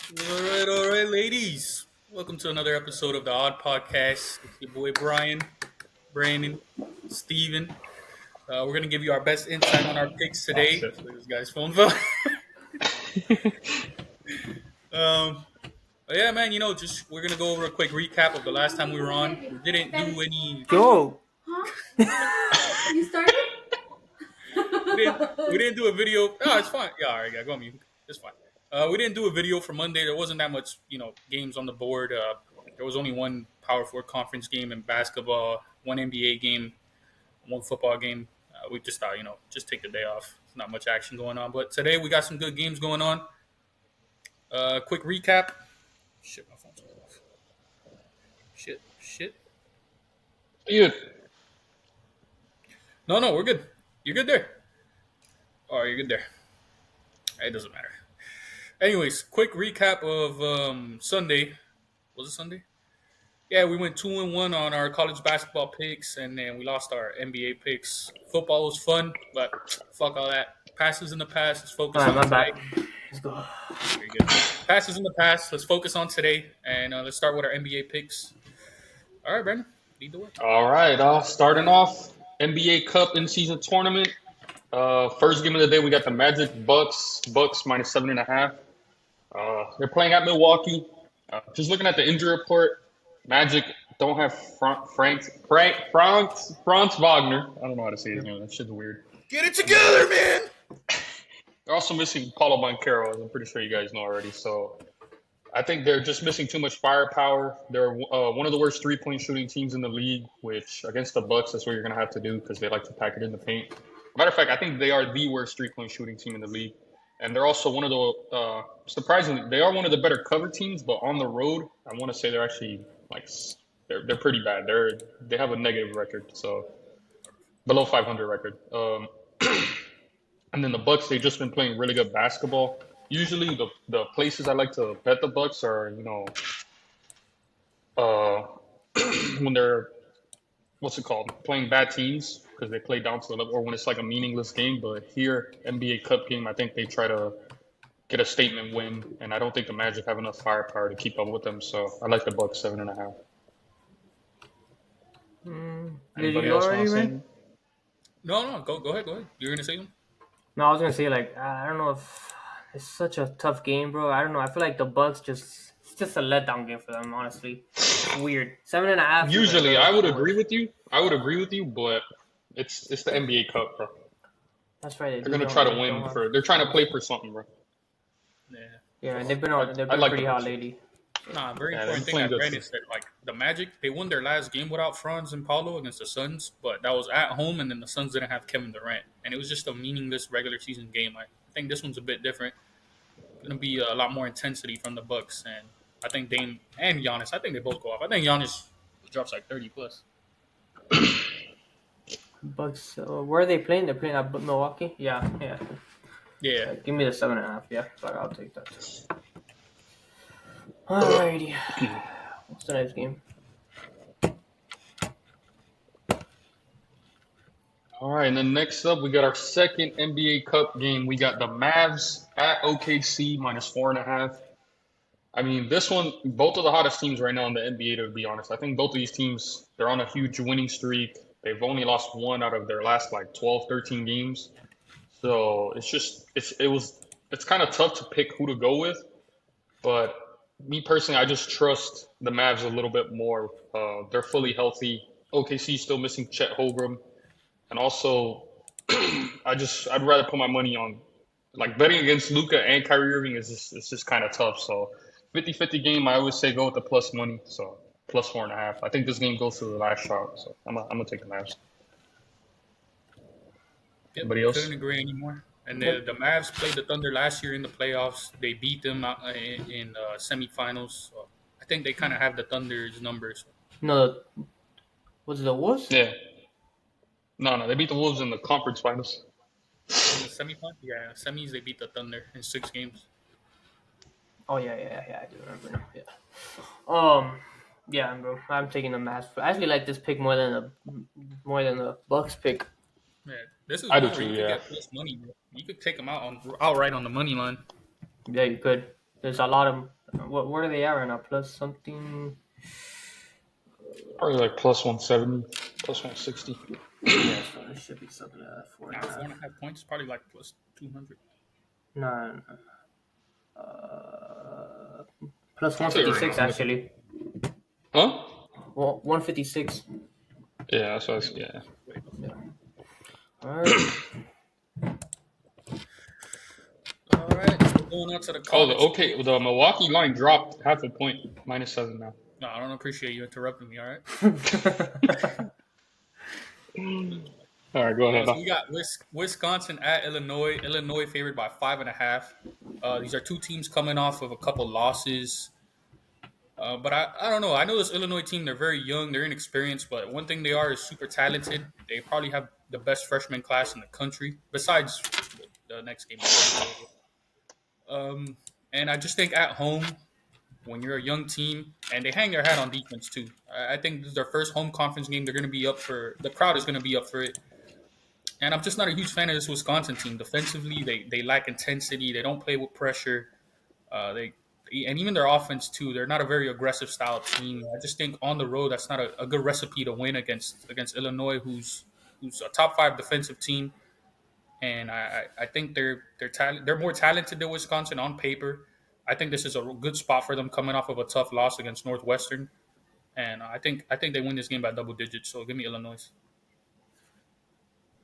All right, ladies. Welcome to another episode of the Odd Podcast. It's your boy Brian, Brandon, Steven. We're gonna give you our best insight on our picks Oh today. shit. So this guy's phone fell. um, but yeah, man. Just we're gonna go over a quick recap of the last time we were on. We didn't do any. Yo, You started? We didn't do a video. Oh, it's fine. Yeah, all right, go on mute. It's fine. We didn't do a video for Monday. There wasn't that much, games on the board. There was only one Power Four conference game in basketball, one NBA game, one football game. We just thought, just take the day off. There's not much action going on. But today we got some good games going on. Quick recap. Shit, my phone's off. Shit. You No, we're good. You're good there. Oh, you're good there. It doesn't matter. Anyways, quick recap of Sunday. Was it Sunday? Yeah, we went 2-1 on our college basketball picks, and then we lost our NBA picks. Football was fun, but fuck all that. Passes in the past. Let's focus alright, on my today. bad. Let's go. Very good. Passes in the past. Let's focus on today, and let's start with our NBA picks. All right, Brandon, lead the way. all right? Starting off NBA Cup in season tournament. First game of the day, we got the Magic Bucks. Bucks minus 7.5. They're playing at Milwaukee. Just looking at the injury report, Magic don't have Franz Wagner. I don't know how to say his name. That shit's weird. Get it together, man. They're also missing Paulo Banchero, as I'm pretty sure you guys know already. So I think they're just missing too much firepower. They're one of the worst three-point shooting teams in the league, which against the Bucks, that's what you're going to have to do because they like to pack it in the paint. Matter of fact, I think they are the worst three-point shooting team in the league. And they're also one of the, surprisingly, they are one of the better cover teams, but on the road, I want to say they're actually, they're pretty bad. They have a negative record, so below 500 record. And then the Bucks, they've just been playing really good basketball. Usually, the places I like to bet the Bucks are, uh, when they're playing bad teams because they play down to the level, or when it's like a meaningless game. But here, NBA Cup game, I think they try to get a statement win, and I don't think the Magic have enough firepower to keep up with them. So I like the Bucks 7.5. Did Anybody you else already, want to say? man? No, go ahead. You're gonna say them? No, I was gonna say I don't know if it's such a tough game, bro. I don't know. I feel like the Bucks it's just a letdown game for them. Honestly, it's weird. 7.5. Usually, I would agree with you. But it's the NBA Cup, bro. That's right. They're gonna try to win for. They're trying to play for something, bro. Yeah. Yeah, and they've been like pretty the hot Bucks. lately. Nah, very Yeah, important they're thing playing that good Brandon too. said. Like the Magic, they won their last game without Franz and Paulo against the Suns, but that was at home, and then the Suns didn't have Kevin Durant, and it was just a meaningless regular season game. I think this one's a bit different. Going to be a lot more intensity from the Bucks, and I think Dame and Giannis. I think they both go off. I think Giannis drops like 30 plus. Bucks. Where are they playing? They're playing at Milwaukee. Yeah. Yeah, Give me the 7.5. Yeah, but I'll take that. Alrighty. What's the next game? All right, and then next up, we got our second NBA Cup game. We got the Mavs at OKC minus 4.5. I mean, this one, both of the hottest teams right now in the NBA, to be honest. I think both of these teams, they're on a huge winning streak. They've only lost one out of their last 12, 13 games. So it's kind of tough to pick who to go with. But me personally, I just trust the Mavs a little bit more. They're fully healthy. OKC still missing Chet Holmgren. And also, I'd rather put my money on betting against Luka and Kyrie Irving it's just kind of tough. So 50-50 game, I always say go with the plus money. So plus 4.5. I think this game goes to the last shot. So I'm gonna take the Mavs. yep. Anybody else? Couldn't agree anymore. And the Mavs played the Thunder last year in the playoffs. They beat them out in semifinals. So I think they kind of have the Thunder's numbers. No, was it the Wolves? Yeah. No, they beat the Wolves in the conference finals. In the semifinals, yeah, semis they beat the Thunder in 6 games. Oh yeah. I do remember now. Yeah. Bro. I'm taking the Mavs. I actually like this pick more than the Bucks pick. Yeah, this is I one do where too, you could yeah. get plus money. Bro. You could take them outright on the money line. Yeah, you could. There's a lot of what are they at right now? Plus something. Probably like plus 170, plus 160. Yeah, so it should be something like that. Four and Nah, a four half. and a half points, probably like plus 200. No, no, no. Plus I'll tell you right 156 now. I'm looking. actually. Huh? Well, 156. Yeah, that's what I Yeah, yeah. wait, Yeah. All right. all right, so we're going on to the Oh, college. the Milwaukee line dropped half a point, -7 now. No, I don't appreciate you interrupting me. All right. All right, go ahead. So we got Wisconsin at Illinois. Illinois favored by 5.5. These are two teams coming off of a couple losses. But I don't know. I know this Illinois team, they're very young, they're inexperienced, but one thing they are is super talented. They probably have the best freshman class in the country, besides the next game we're going to go over. And I just think at home, when you're a young team, and they hang their hat on defense too. I think this is their first home conference game. They're going to be up for the crowd is going to be up for it. And I'm just not a huge fan of this Wisconsin team. Defensively, they lack intensity. They don't play with pressure. They and even their offense too. They're not a very aggressive style team. I just think on the road that's not a good recipe to win against Illinois, who's a top five defensive team. And I think they're more talented than Wisconsin on paper. I think this is a good spot for them coming off of a tough loss against Northwestern. And I think they win this game by double digits. So give me Illinois.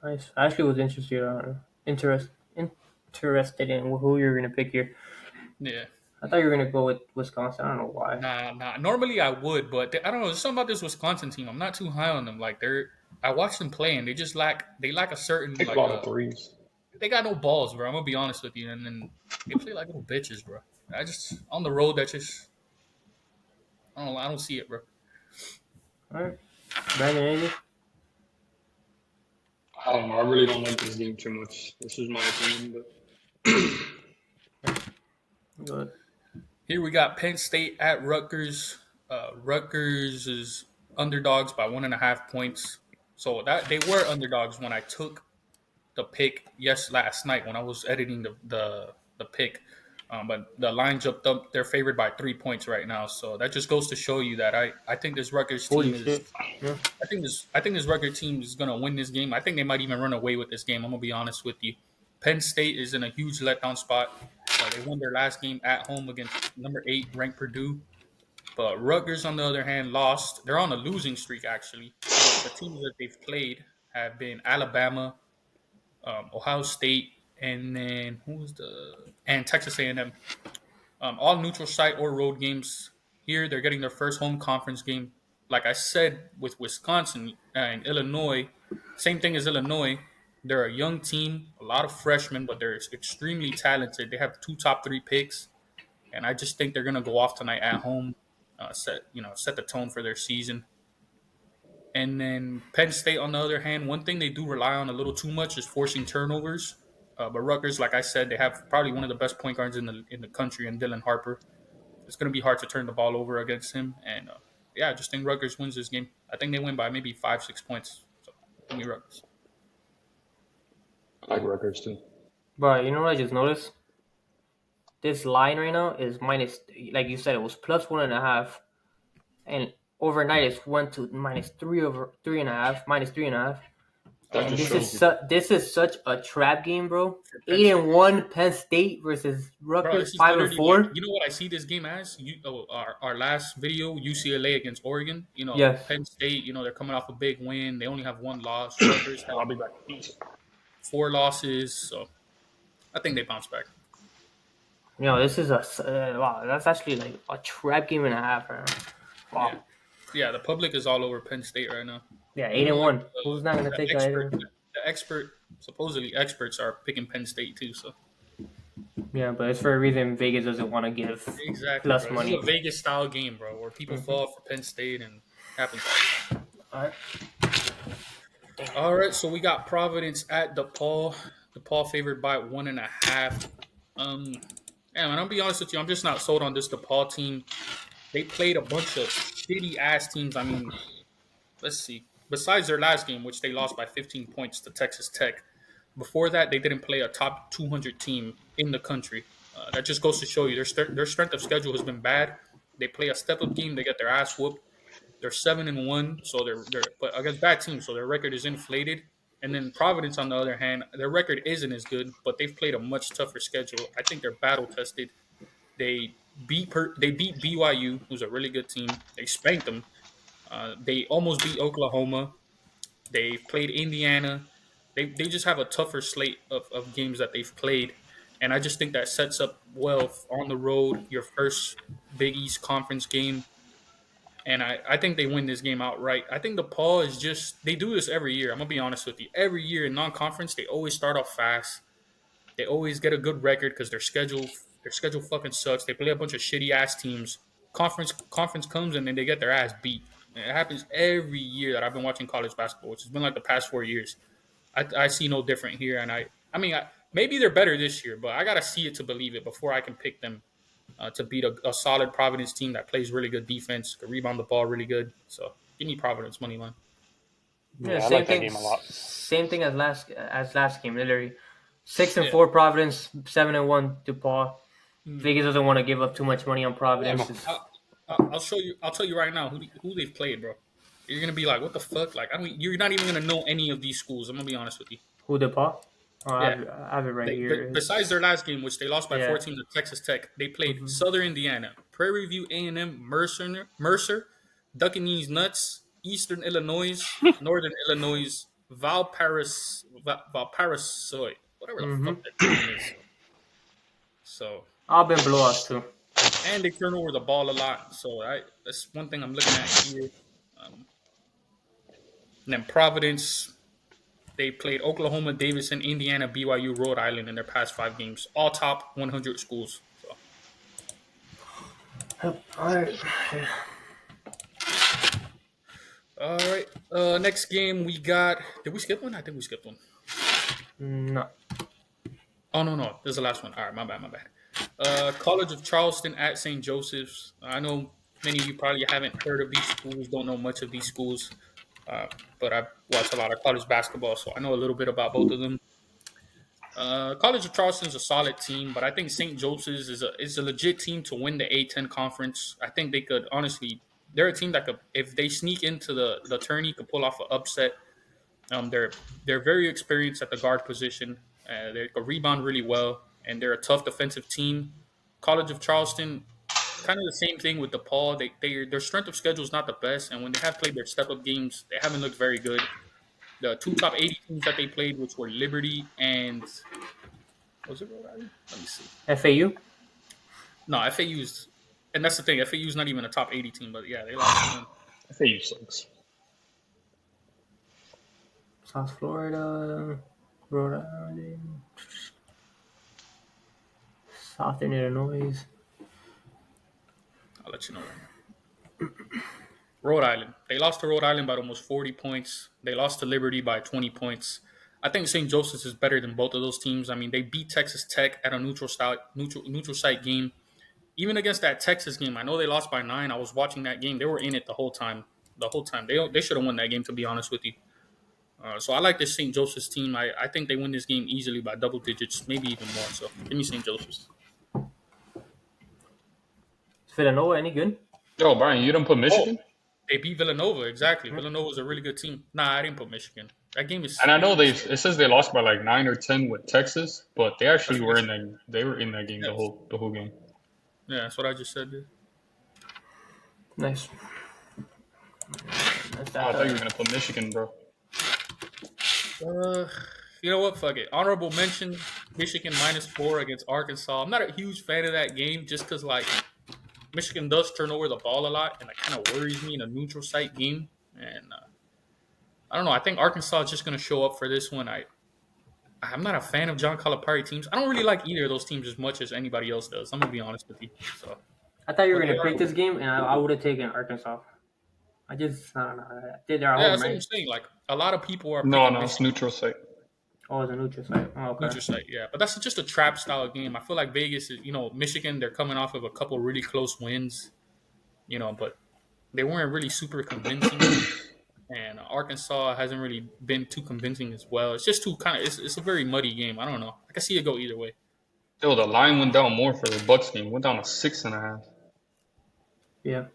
Nice. I actually was interested in who you're gonna pick here. Yeah. I thought you were gonna go with Wisconsin. I don't know why. Nah. Normally I would, but I don't know. There's something about this Wisconsin team. I'm not too high on them. Like I watch them play, and they lack a certain Take a like lot of threes. they got no balls, bro. I'm gonna be honest with you, and then they play like little bitches, bro. I just on the road, that just I don't see it, bro. All right. Brandon, anything? I don't know. I really don't like this game too much. This is my opinion, but Good. Here we got Penn State at Rutgers. Rutgers is underdogs by 1.5 points. So that they were underdogs when I took the pick last night when I was editing the pick. But the line jumped up. They're favored by 3 points right now. So that just goes to show you that I think this Rutgers Holy team is shit. Yeah. I think this Rutgers team is gonna win this game. I think they might even run away with this game. I'm gonna be honest with you. Penn State is in a huge letdown spot. They won their last game at home against number 8 ranked Purdue. But Rutgers, on the other hand, lost. They're on a losing streak actually. But the teams that they've played have been Alabama, Ohio State, and then and Texas A&M. All neutral site or road games. Here, they're getting their first home conference game. Like I said, with Wisconsin and Illinois, same thing as Illinois. They're a young team, a lot of freshmen, but they're extremely talented. They have two top three picks, and I just think they're gonna go off tonight at home, set the tone for their season. And then Penn State, on the other hand, one thing they do rely on a little too much is forcing turnovers. But Rutgers, like I said, they have probably one of the best point guards in the country, and Dylan Harper. It's going to be hard to turn the ball over against him. And I just think Rutgers wins this game. I think they win by maybe 5-6 points. So give me Rutgers. I like Rutgers too. Bro, you know what I just noticed? This line right now is minus, like you said, it was plus 1.5, and overnight it's went to minus 3.5, minus 3.5. That And just this is shows you. this is such a trap game, bro. For Penn Eight State. and one Penn State versus Bro, Rutgers this is 5 and literally like, 4. you know what I see this game as? Our last video, UCLA against Oregon. Yes. Penn State, they're coming off a big win. They only have one loss. Rutgers have I'll be back. 4 losses. So I think they bounce back. This is wow. That's actually like a trap game and a half, right now. Yeah. Wow. Yeah, the public is all over Penn State right now. Yeah, eight Even and like one. Who's not gonna the take that? expert, the expert, supposedly experts are picking Penn State too. So Yeah, but it's for a reason Vegas doesn't want to give exactly, plus bro. This is money. a Vegas style game, bro, where people fall for Penn State and happens. All right. All right, so we got Providence at DePaul. DePaul favored by 1.5. Man, I'll be honest with you, I'm just not sold on this DePaul team. They played a bunch of shitty ass teams. I mean, let's see. Besides their last game, which they lost by 15 points to Texas Tech, before that they didn't play a top 200 team in the country. That just goes to show you their strength of schedule has been bad. They play a step up game, they get their ass whooped. They're 7-1, so they're but against bad teams, so their record is inflated. And then Providence, on the other hand, their record isn't as good, but they've played a much tougher schedule. I think they're battle tested. They they beat BYU, who's a really good team. They spanked them. They almost beat Oklahoma. They've played Indiana. They just have a tougher slate of games that they've played. And I just think that sets up well on the road, your first Big East Conference game. And I think they win this game outright. I think DePaul is just, they do this every year. I'm going to be honest with you. Every year in non conference, they always start off fast. They always get a good record because their schedule fucking sucks. They play a bunch of shitty ass teams. Conference comes and then they get their ass beat. And it happens every year that I've been watching college basketball, which has been like the past 4 years. I see no different here, and maybe they're better this year, but I gotta see it to believe it before I can pick them to beat a solid Providence team that plays really good defense, can rebound the ball really good. So give me Providence money line. Yeah, Yeah, I same like that thing. game a lot. Same thing as last game. Literally, 6-4 Yeah. Providence, 7-1 DePaul. Vegas doesn't want to give up too much money on Providence. Yeah, I'll show you. I'll tell you right now who they've played, bro. You're gonna be like, what the fuck? Like, you're not even gonna know any of these schools. I'm gonna be honest with you. Who DePaul? Oh, Yeah. I have it right here. Besides their last game, which they lost by Yeah. 14 to Texas Tech, they played Southern Indiana, Prairie View A&M, Mercer, Duckinese Nuts, Eastern Illinois, Northern Illinois, Valparaiso, whatever the fuck that team is. So, I've been blowouts too. and they turn over the ball a lot. So that's one thing I'm looking at here. And then Providence, they played Oklahoma, Davidson, Indiana, BYU, Rhode Island in their past 5 games. All top 100 schools. So. All right. All right. Next game we got. Did we skip one? I think we skipped one. No. Oh no, this is the last one. All right, my bad. College of Charleston at St. Joseph's. I know many of you probably haven't heard of these schools, don't know much of these schools, but I've watched a lot of college basketball, so I know a little bit about both of them. College of Charleston is a solid team, but I think St. Joseph's is a legit team to win the A10 conference. I think they could honestly. They're a team that could, if they sneak into the tourney, could pull off an upset. They're very experienced at the guard position. They can rebound really well, and they're a tough defensive team. College of Charleston, kind of the same thing with DePaul. Their strength of schedule is not the best, and when they have played their step up games, they haven't looked very good. The 2 top 80 teams that they played, which were Liberty and was it Rhode Island? Let me see. FAU. No, FAU's, and that's the thing. FAU's not even a top 80 team, but yeah, they lost to them. FAU sucks. South Florida, Rhode Island, Southern Illinois. I'll let you know right now. Rhode Island. They lost to Rhode Island by almost 40 points. They lost to Liberty by 20 points. I think St. Joseph's is better than both of those teams. I mean, they beat Texas Tech at a neutral site game. Even against that Texas game, I know they lost by 9. I was watching that game. They were in it the whole time. They should have won that game, to be honest with you. So I like this St. Joseph's team. I think they win this game easily by double digits, maybe even more. So give me St. Joseph's. Is Villanova any good? Yo, Brian, you didn't put Michigan? They beat Villanova, exactly. Villanova's a really good team. Nah, I didn't put Michigan. That game is. And I know it says they lost by like 9 or 10 with Texas, but they actually were in that game the whole game. Yeah, that's what I just said, dude. Nice. I thought you were gonna put Michigan, bro. You know what? Fuck it. Honorable mention: Michigan -4 against Arkansas. I'm not a huge fan of that game, just because like Michigan does turn over the ball a lot, and that kind of worries me in a neutral site game. And I don't know. I think Arkansas is just going to show up for this one. I'm not a fan of John Calipari teams. I don't really like either of those teams as much as anybody else does. I'm gonna be honest with you. So I thought you were gonna pick this game, and I would have taken Arkansas. I don't know. They're yeah, home, that's what right? I'm saying. Like a lot of people are. No, picking it's neutral site. Oh, it's a neutral site. Oh, okay. Neutral site, yeah. But that's just a trap style game. I feel like Vegas is, Michigan, they're coming off of a couple really close wins, but they weren't really super convincing. And Arkansas hasn't really been too convincing as well. It's just it's a very muddy game. I don't know. I can see it go either way. Yo, the line went down more for the Bucks game. Went down to 6.5. Yeah.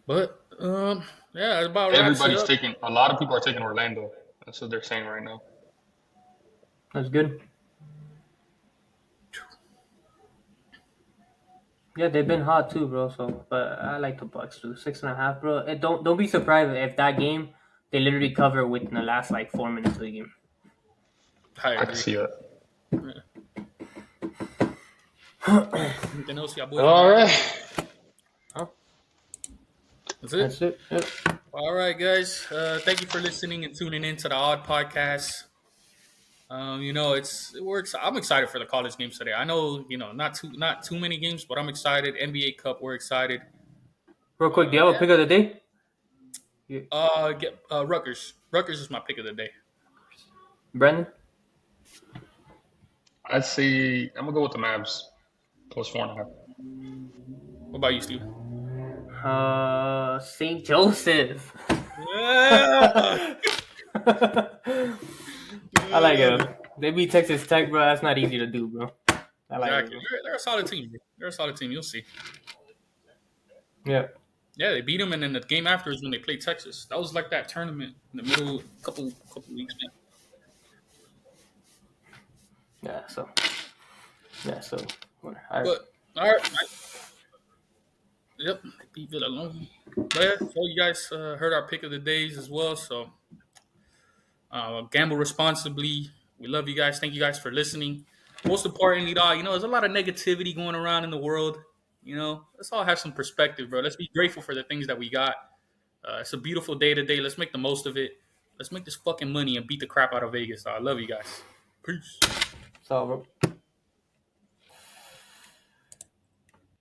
But yeah, that about wraps it Everybody's up. taking. A lot of people are taking Orlando. That's what they're saying right now. That's good. Yeah, they've been hot too, bro. So, but I like the Bucks too. 6.5, bro. Don't be surprised if that game they literally cover within the last like 4 minutes of the game. I I can agree. see that. Anything else y'all boys want All to add? right. Huh? That's it. That's it. Yep. All right, guys. Thank you for listening and tuning in to the Odd Podcast. It works. I'm excited for the college games today. I know, not too many games, but I'm excited. NBA Cup, we're excited. Real quick, do you have a pick of the day? You, Get Rutgers. Rutgers is my pick of the day. Brendan? I'd say I'm gonna go with the Mavs plus 4.5. What about you, Steve? St. Joseph. Yeah. I like it. They beat Texas Tech, bro. That's not easy to do, bro. I like Exactly. it. They're a solid team. Bro. They're a solid team. You'll see. Yeah. Yeah, they beat them, and then the game after is when they played Texas. That was like that tournament in the middle, couple weeks. Man. Yeah. So. Yeah. So. All right. But all right. Yep, they beat Villalone. But yeah, so you guys heard our pick of the days as well. So gamble responsibly. We love you guys. Thank you guys for listening. Most importantly, dog, there's a lot of negativity going around in the world. Let's all have some perspective, bro. Let's be grateful for the things that we got. It's a beautiful day today. Let's make the most of it. Let's make this fucking money and beat the crap out of Vegas. I love you guys. Peace. So, bro.